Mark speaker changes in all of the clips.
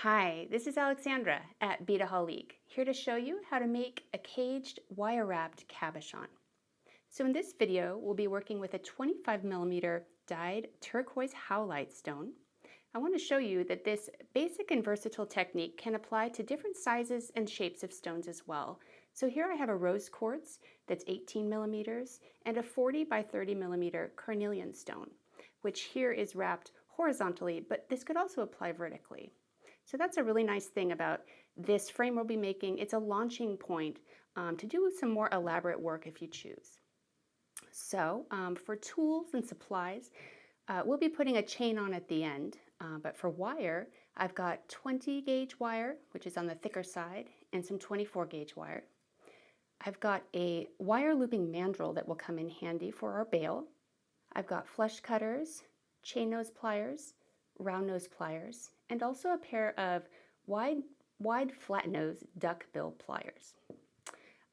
Speaker 1: Hi, this is Alexandra at Beadaholique, here to show you how to make a caged wire-wrapped cabochon. So in this video, we'll be working with a 25mm dyed turquoise howlite stone. I want to show you that this basic and versatile technique can apply to different sizes and shapes of stones as well. So here I have a rose quartz that's 18mm and a 40 by 30mm carnelian stone, which here is wrapped horizontally, but this could also apply vertically. So that's a really nice thing about this frame we'll be making. It's a launching point to do some more elaborate work if you choose. So for tools and supplies, we'll be putting a chain on at the end, but for wire, I've got 20 gauge wire, which is on the thicker side, and some 24 gauge wire. I've got a wire looping mandrel that will come in handy for our bail. I've got flush cutters, chain nose pliers, round nose pliers, and also a pair of wide flat nose duck bill pliers.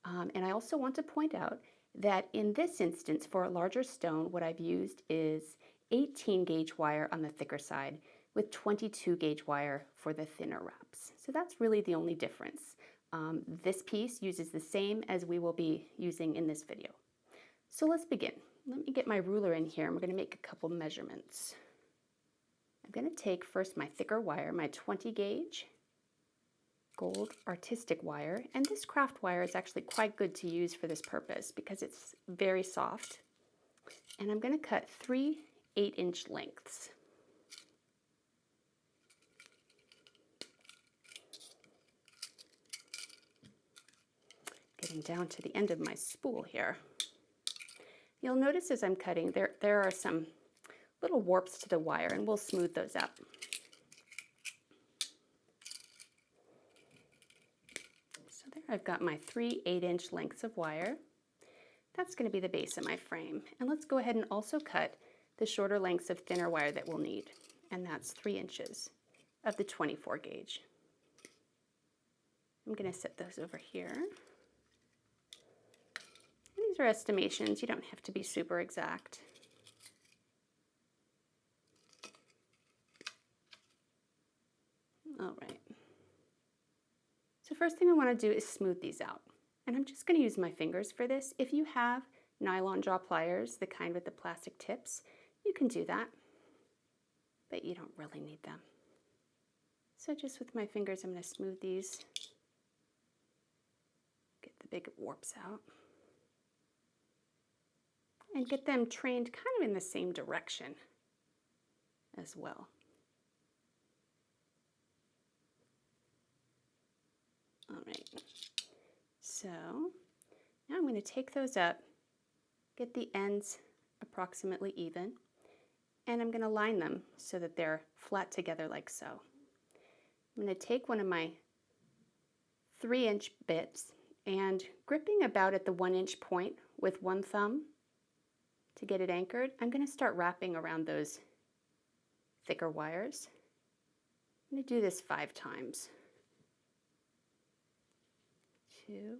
Speaker 1: And I also want to point out that in this instance, for a larger stone, what I've used is 18 gauge wire on the thicker side with 22 gauge wire for the thinner wraps. So that's really the only difference. This piece uses the same as we will be using in this video. So let's begin. Let me get my ruler in here and we're going to make a couple measurements. I'm going to take first my thicker wire, my 20 gauge gold artistic wire, and this craft wire is actually quite good to use for this purpose because it's very soft. And I'm going to cut 3 8-inch lengths. Getting down to the end of my spool here. You'll notice as I'm cutting there are some little warps to the wire, and we'll smooth those out. So there I've got my 3 8-inch lengths of wire. That's going to be the base of my frame. And let's go ahead and also cut the shorter lengths of thinner wire that we'll need, and that's 3 inches of the 24 gauge. I'm going to set those over here. These are estimations, you don't have to be super exact. All right. So first thing I want to do is smooth these out. And I'm just going to use my fingers for this. If you have nylon jaw pliers, the kind with the plastic tips, you can do that. But you don't really need them. So just with my fingers, I'm going to smooth these. Get the big warps out. And get them trained kind of in the same direction as well. All right, so now I'm going to take those up, get the ends approximately even, and I'm going to line them so that they're flat together like so. I'm going to take one of my 3-inch bits and gripping about at the 1-inch point with one thumb to get it anchored, I'm going to start wrapping around those thicker wires. I'm going to do this 5 times. 2,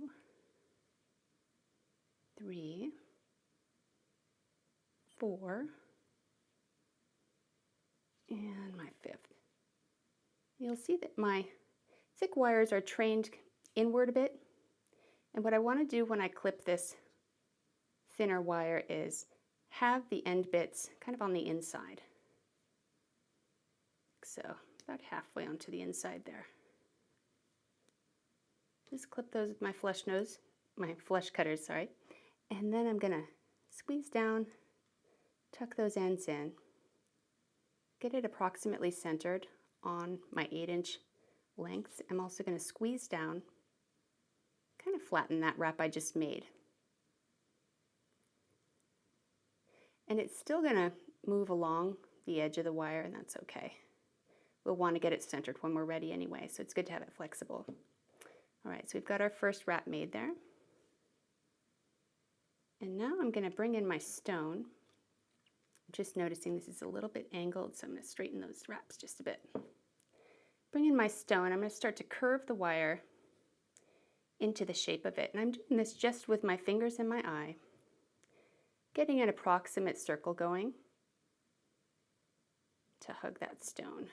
Speaker 1: 3, 4, and my 5th. You'll see that my thick wires are trained inward a bit, and what I want to do when I clip this thinner wire is have the end bits kind of on the inside. Like so, about halfway onto the inside there. Just clip those with my flush cutters, sorry. And then I'm gonna squeeze down, tuck those ends in, get it approximately centered on my 8-inch lengths. I'm also gonna squeeze down, kind of flatten that wrap I just made. And it's still gonna move along the edge of the wire, and that's okay. We'll wanna get it centered when we're ready anyway, so it's good to have it flexible. All right, so we've got our first wrap made there. And now I'm going to bring in my stone. Just noticing this is a little bit angled, so I'm going to straighten those wraps just a bit. Bring in my stone. I'm going to start to curve the wire into the shape of it. And I'm doing this just with my fingers and my eye, getting an approximate circle going to hug that stone.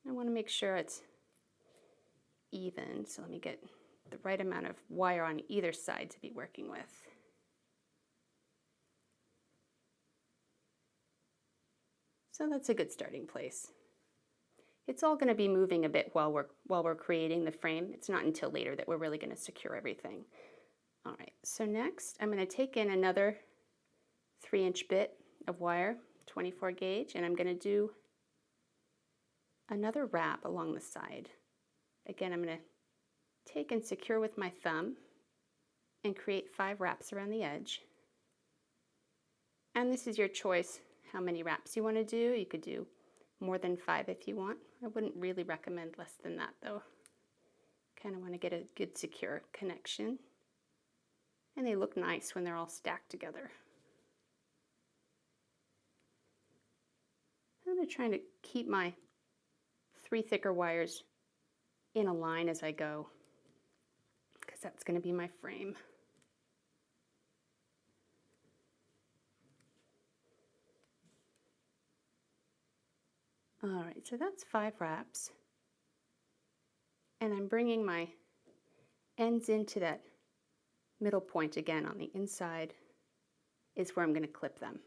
Speaker 1: I want to make sure it's even, so let me get the right amount of wire on either side to be working with. So that's a good starting place. It's all going to be moving a bit while we're creating the frame. It's not until later that we're really going to secure everything. All right, so next I'm going to take in another 3-inch bit of wire, 24 gauge, and I'm going to do another wrap along the side. Again, I'm going to take and secure with my thumb and create 5 wraps around the edge. And this is your choice how many wraps you want to do. You could do more than 5 if you want. I wouldn't really recommend less than that though. Kind of want to get a good secure connection. And they look nice when they're all stacked together. I'm going to try to keep my 3 thicker wires in a line as I go, because that's going to be my frame. All right, so that's 5 wraps. And I'm bringing my ends into that middle point again on the inside is where I'm going to clip them.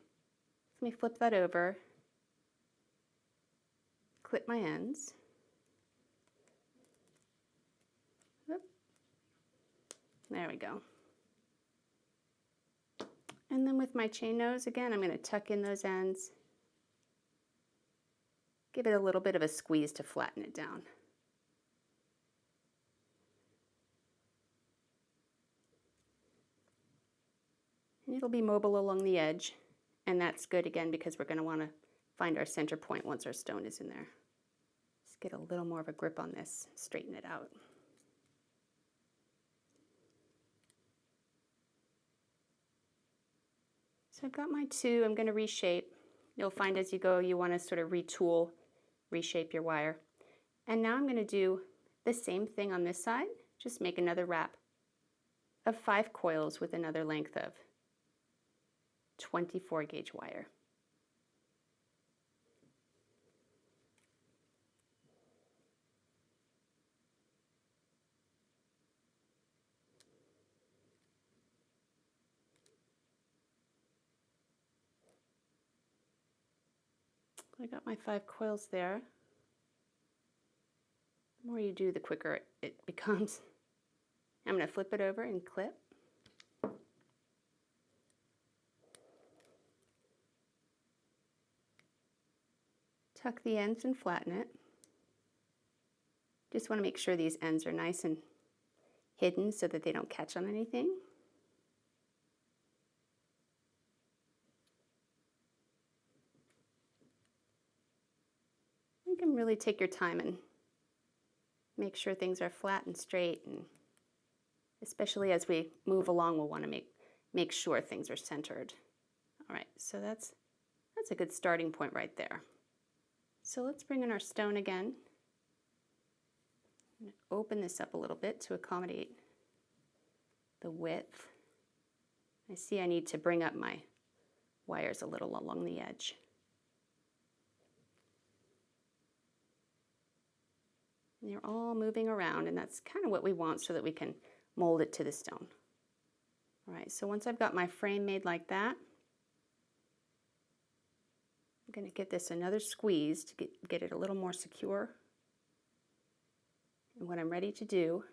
Speaker 1: Let me flip that over, clip my ends. Oop. There we go. And then with my chain nose, again, I'm going to tuck in those ends. Give it a little bit of a squeeze to flatten it down. And it'll be mobile along the edge, and that's good again because we're going to want to find our center point once our stone is in there. Just get a little more of a grip on this, straighten it out. So I've got my 2, I'm going to reshape. You'll find as you go you want to sort of retool, reshape your wire. And now I'm going to do the same thing on this side, just make another wrap of 5 coils with another length of 24 gauge wire. I got my 5 coils there. The more you do, the quicker it becomes. I'm going to flip it over and clip. Tuck the ends and flatten it. Just want to make sure these ends are nice and hidden so that they don't catch on anything. You can really take your time and make sure things are flat and straight, and especially as we move along we'll want to make sure things are centered. All right, so that's a good starting point right there. So let's bring in our stone again. I'm going to open this up a little bit to accommodate the width. I see I need to bring up my wires a little along the edge. And they're all moving around, and that's kind of what we want so that we can mold it to the stone. All right, so once I've got my frame made like that, I'm going to give this another squeeze to get it a little more secure. And what I'm ready to do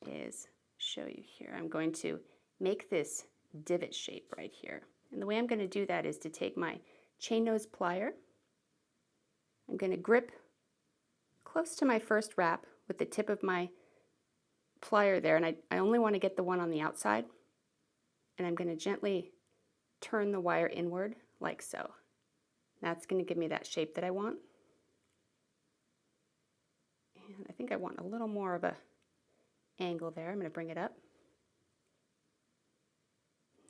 Speaker 1: is show you here. I'm going to make this divot shape right here. And the way I'm going to do that is to take my chain nose plier. I'm going to grip close to my first wrap with the tip of my plier there, and I only want to get the one on the outside. And I'm going to gently turn the wire inward like so. That's going to give me that shape that I want. And I think I want a little more of a angle there. I'm going to bring it up.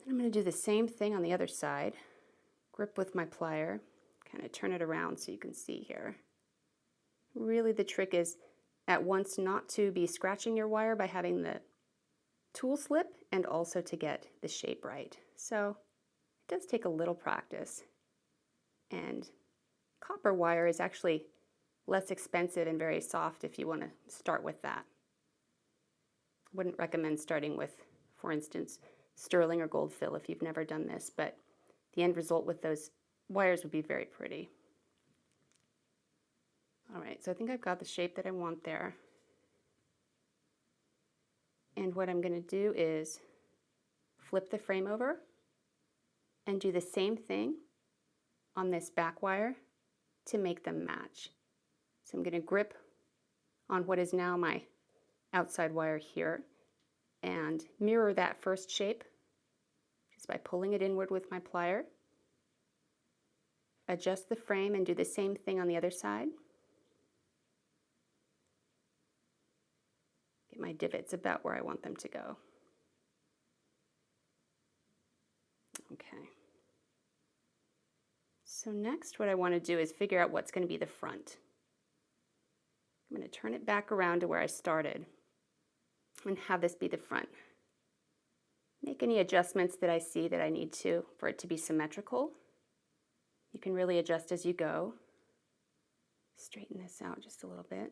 Speaker 1: And I'm going to do the same thing on the other side. Grip with my plier, kind of turn it around so you can see here. Really the trick is at once not to be scratching your wire by having the tool slip, and also to get the shape right. So it does take a little practice. And copper wire is actually less expensive and very soft if you want to start with that. Wouldn't recommend starting with, for instance, sterling or gold fill if you've never done this, but the end result with those wires would be very pretty. All right, so I think I've got the shape that I want there. And what I'm going to do is flip the frame over and do the same thing on this back wire to make them match. So I'm going to grip on what is now my outside wire here and mirror that first shape just by pulling it inward with my plier. Adjust the frame and do the same thing on the other side. Get my divots about where I want them to go. Okay. So next what I want to do is figure out what's going to be the front. I'm going to turn it back around to where I started and have this be the front. Make any adjustments that I see that I need to for it to be symmetrical. You can really adjust as you go. Straighten this out just a little bit.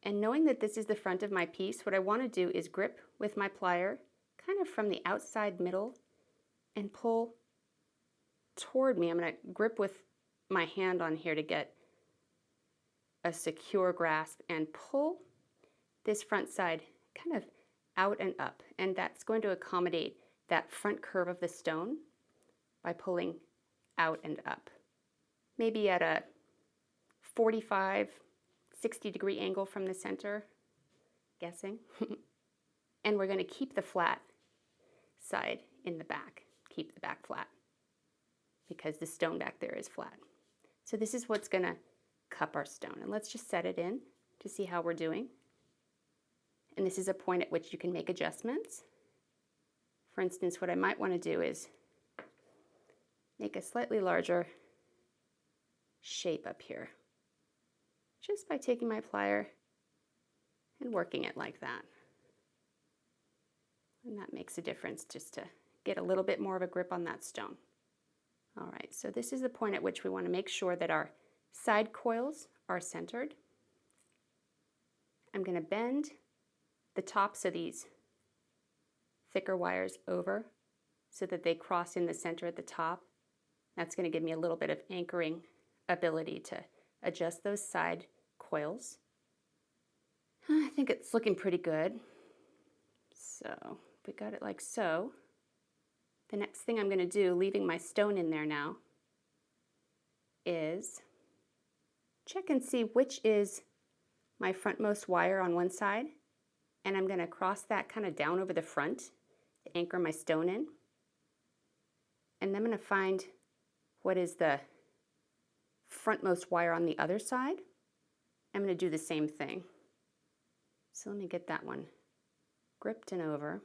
Speaker 1: And knowing that this is the front of my piece, what I want to do is grip with my plier kind of from the outside middle and pull toward me. I'm going to grip with my hand on here to get a secure grasp and pull this front side kind of out and up, and that's going to accommodate that front curve of the stone by pulling out and up. Maybe at a 45, 60-degree angle from the center, guessing. And we're going to keep the flat side in the back, keep the back flat, because the stone back there is flat. So this is what's going to cup our stone, and let's just set it in to see how we're doing. And this is a point at which you can make adjustments. For instance, what I might want to do is make a slightly larger shape up here, just by taking my plier and working it like that. And that makes a difference just to get a little bit more of a grip on that stone. All right, so this is the point at which we want to make sure that our side coils are centered. I'm going to bend the tops of these thicker wires over so that they cross in the center at the top. That's going to give me a little bit of anchoring ability to adjust those side coils. I think it's looking pretty good. So if we got it like so, the next thing I'm going to do, leaving my stone in there now, is check and see which is my frontmost wire on one side, and I'm going to cross that kind of down over the front to anchor my stone in. And then I'm going to find what is the frontmost wire on the other side. I'm going to do the same thing. So let me get that one gripped and over.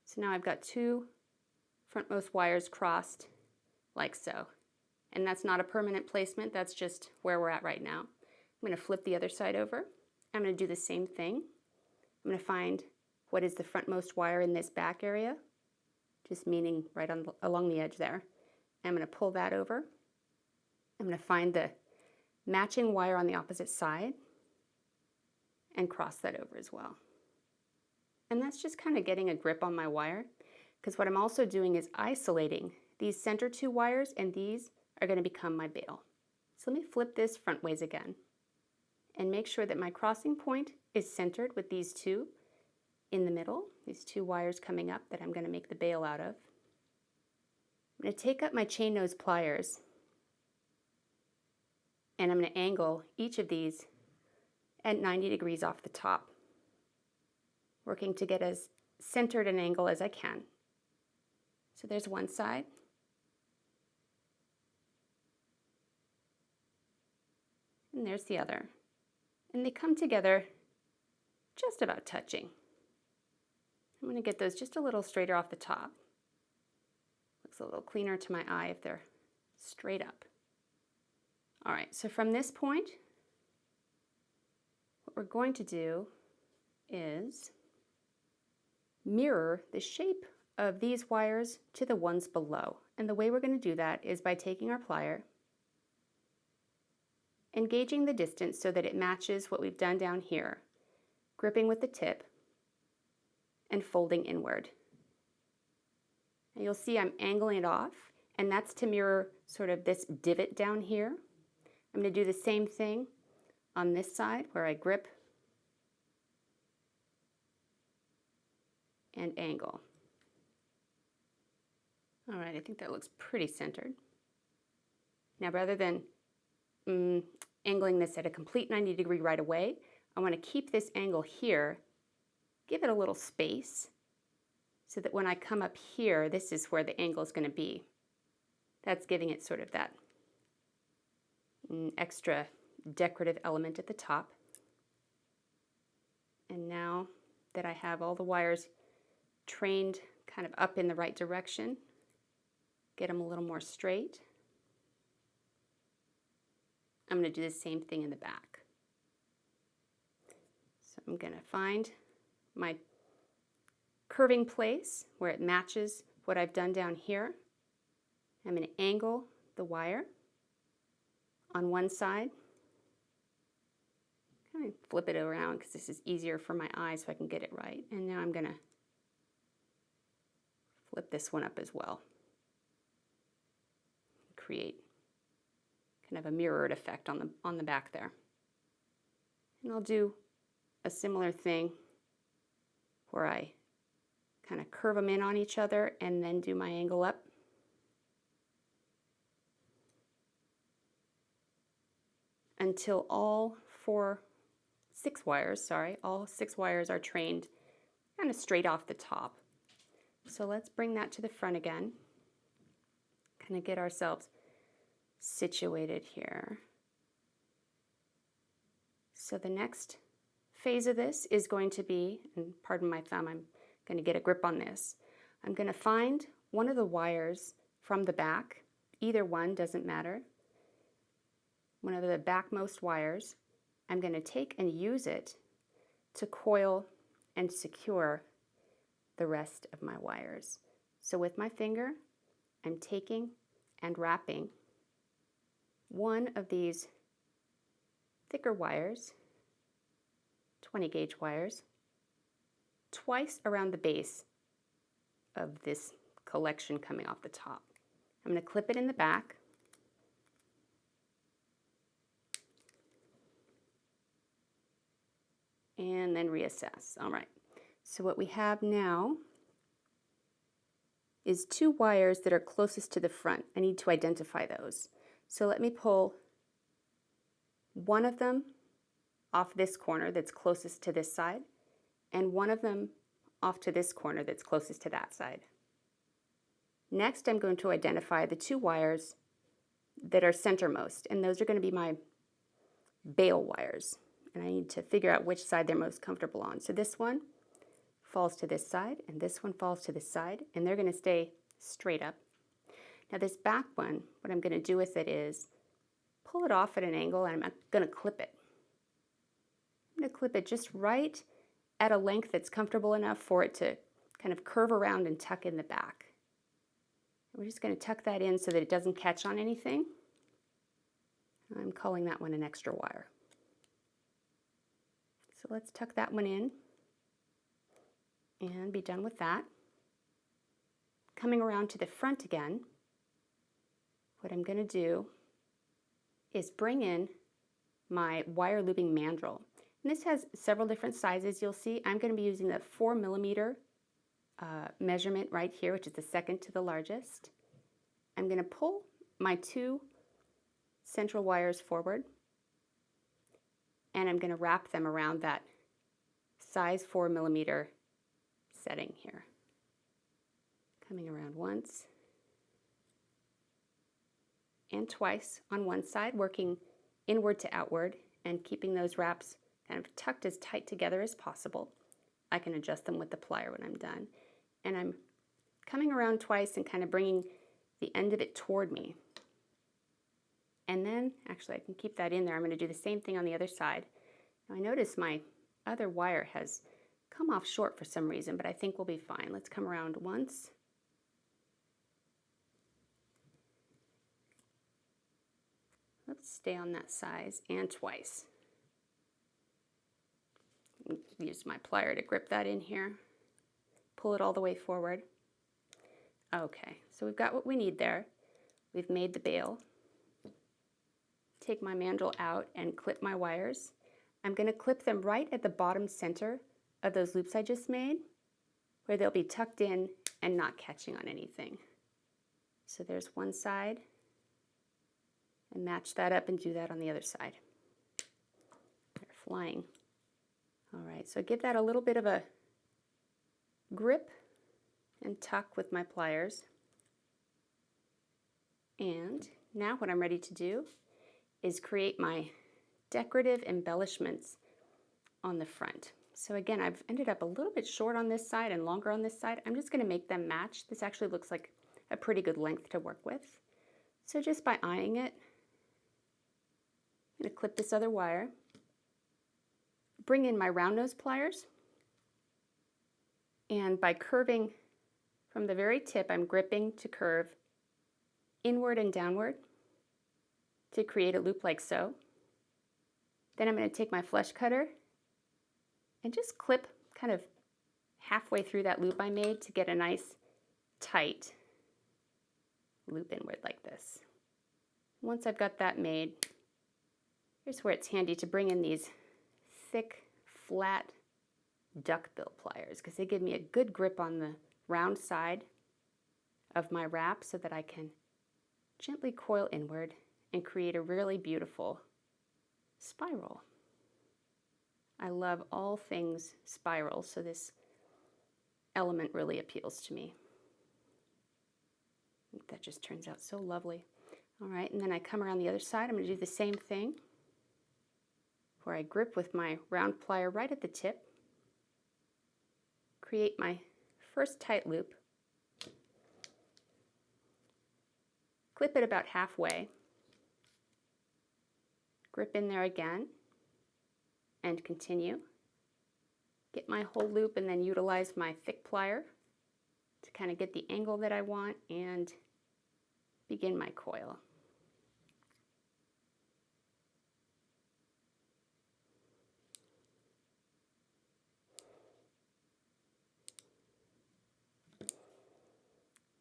Speaker 1: So now I've got two frontmost wires crossed like so. And that's not a permanent placement, that's just where we're at right now. I'm going to flip the other side over. I'm going to do the same thing. I'm going to find what is the frontmost wire in this back area, just meaning right on along the edge there. I'm going to pull that over. I'm going to find the matching wire on the opposite side and cross that over as well. And that's just kind of getting a grip on my wire, because what I'm also doing is isolating these center two wires, and these are going to become my bail. So let me flip this front ways again and make sure that my crossing point is centered with these two in the middle, these two wires coming up that I'm going to make the bail out of. I'm going to take up my chain nose pliers and I'm going to angle each of these at 90 degrees off the top, working to get as centered an angle as I can. So there's one side. And there's the other. And they come together just about touching. I'm going to get those just a little straighter off the top. Looks a little cleaner to my eye if they're straight up. All right, so from this point, what we're going to do is mirror the shape of these wires to the ones below. And the way we're going to do that is by taking our plier engaging the distance so that it matches what we've done down here, gripping with the tip and folding inward. And you'll see I'm angling it off, and that's to mirror sort of this divot down here. I'm going to do the same thing on this side where I grip and angle. All right, I think that looks pretty centered. Now, rather than angling this at a complete 90-degree right away, I want to keep this angle here, give it a little space, so that when I come up here, this is where the angle is going to be. That's giving it sort of that extra decorative element at the top. And now that I have all the wires trained kind of up in the right direction, get them a little more straight. I'm going to do the same thing in the back. So I'm going to find my curving place where it matches what I've done down here. I'm going to angle the wire on one side. Kind of flip it around because this is easier for my eyes so I can get it right. And now I'm going to flip this one up as well. Create kind of a mirrored effect on the back there. And I'll do a similar thing where I kind of curve them in on each other and then do my angle up. Until all six wires are trained kind of straight off the top. So let's bring that to the front again. Kind of get ourselves situated here. So the next phase of this is going to be, and pardon my thumb, I'm going to get a grip on this. I'm going to find one of the wires from the back, either one, doesn't matter. One of the backmost wires, I'm going to take and use it to coil and secure the rest of my wires. So with my finger, I'm taking and wrapping one of these thicker wires, 20 gauge wires, twice around the base of this collection coming off the top. I'm going to clip it in the back. And then reassess. All right, so what we have now is two wires that are closest to the front. I need to identify those. So let me pull one of them off this corner that's closest to this side, and one of them off to this corner that's closest to that side. Next, I'm going to identify the two wires that are centermost, and those are going to be my bail wires. And I need to figure out which side they're most comfortable on. So this one falls to this side, and this one falls to this side, and they're going to stay straight up. Now this back one, what I'm going to do with it is pull it off at an angle, and I'm going to clip it. I'm going to clip it just right at a length that's comfortable enough for it to kind of curve around and tuck in the back. We're just going to tuck that in so that it doesn't catch on anything. I'm calling that one an extra wire. So let's tuck that one in and be done with that. Coming around to the front again, what I'm going to do is bring in my wire looping mandrel. And this has several different sizes. You'll see I'm going to be using the 4mm measurement right here, which is the second to the largest. I'm going to pull my two central wires forward, and I'm going to wrap them around that size 4mm setting here. Coming around once and twice on one side, working inward to outward and keeping those wraps kind of tucked as tight together as possible. I can adjust them with the plier when I'm done. And I'm coming around twice and kind of bringing the end of it toward me. And then, actually I can keep that in there. I'm going to do the same thing on the other side. Now I notice my other wire has come off short for some reason, but I think we'll be fine. Let's come around once. Oops. stay on that size, and twice. Use my plier to grip that in here. Pull it all the way forward. Okay, so we've got what we need there. We've made the bail. Take my mandrel out and clip my wires. I'm going to clip them right at the bottom center of those loops I just made, where they'll be tucked in and not catching on anything. So there's one side, and match that up and do that on the other side. They're flying. All right, so give that a little bit of a grip and tuck with my pliers. And now what I'm ready to do is create my decorative embellishments on the front. So again, I've ended up a little bit short on this side and longer on this side. I'm just going to make them match. This actually looks like a pretty good length to work with. So just by eyeing it, I'm going to clip this other wire, bring in my round nose pliers, and by curving from the very tip, I'm gripping to curve inward and downward to create a loop like so. Then I'm going to take my flush cutter and just clip kind of halfway through that loop I made to get a nice tight loop inward like this. Once I've got that made, here's where it's handy to bring in these thick, flat duckbill pliers because they give me a good grip on the round side of my wrap so that I can gently coil inward and create a really beautiful spiral. I love all things spiral, so this element really appeals to me. I think that just turns out so lovely. All right, and then I come around the other side. I'm going to do the same thing where I grip with my round plier right at the tip, create my first tight loop, clip it about halfway, grip in there again, and continue. Get my whole loop and then utilize my thick plier to kind of get the angle that I want and begin my coil.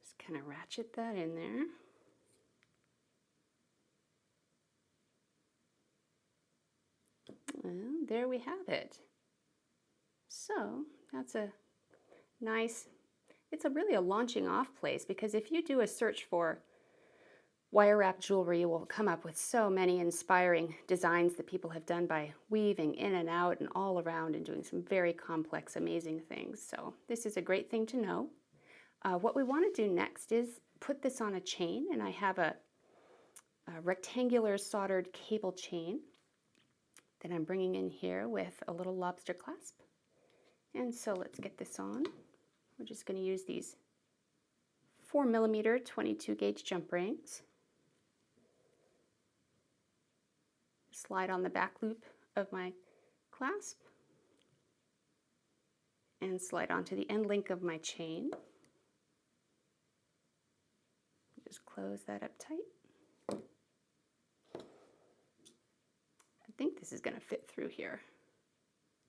Speaker 1: Just kind of ratchet that in there. And there we have it. So that's a nice, it's really a launching off place because if you do a search for wire wrap jewelry, you will come up with so many inspiring designs that people have done by weaving in and out and all around and doing some very complex, amazing things. So this is a great thing to know. What we want to do next is put this on a chain, and I have a rectangular soldered cable chain that I'm bringing in here with a little lobster clasp. And so let's get this on. We're just going to use these 4mm 22 gauge jump rings. Slide on the back loop of my clasp and slide onto the end link of my chain. Just close that up tight. I think this is going to fit through here.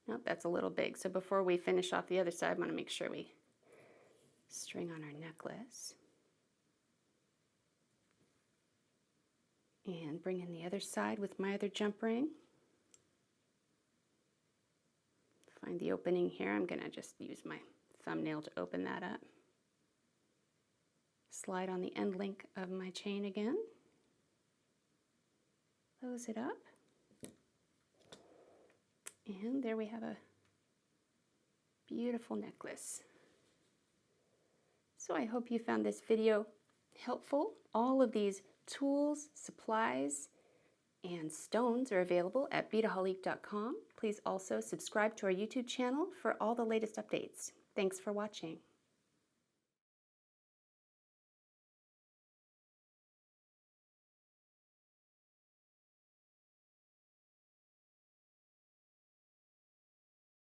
Speaker 1: Nope, that's a little big. So before we finish off the other side, I want to make sure we string on our necklace. And bring in the other side with my other jump ring. Find the opening here. I'm going to just use my thumbnail to open that up. Slide on the end link of my chain again. Close it up. And there we have a beautiful necklace. So I hope you found this video helpful. All of these tools, supplies, and stones are available at beadaholique.com. Please also subscribe to our YouTube channel for all the latest updates. Thanks for watching.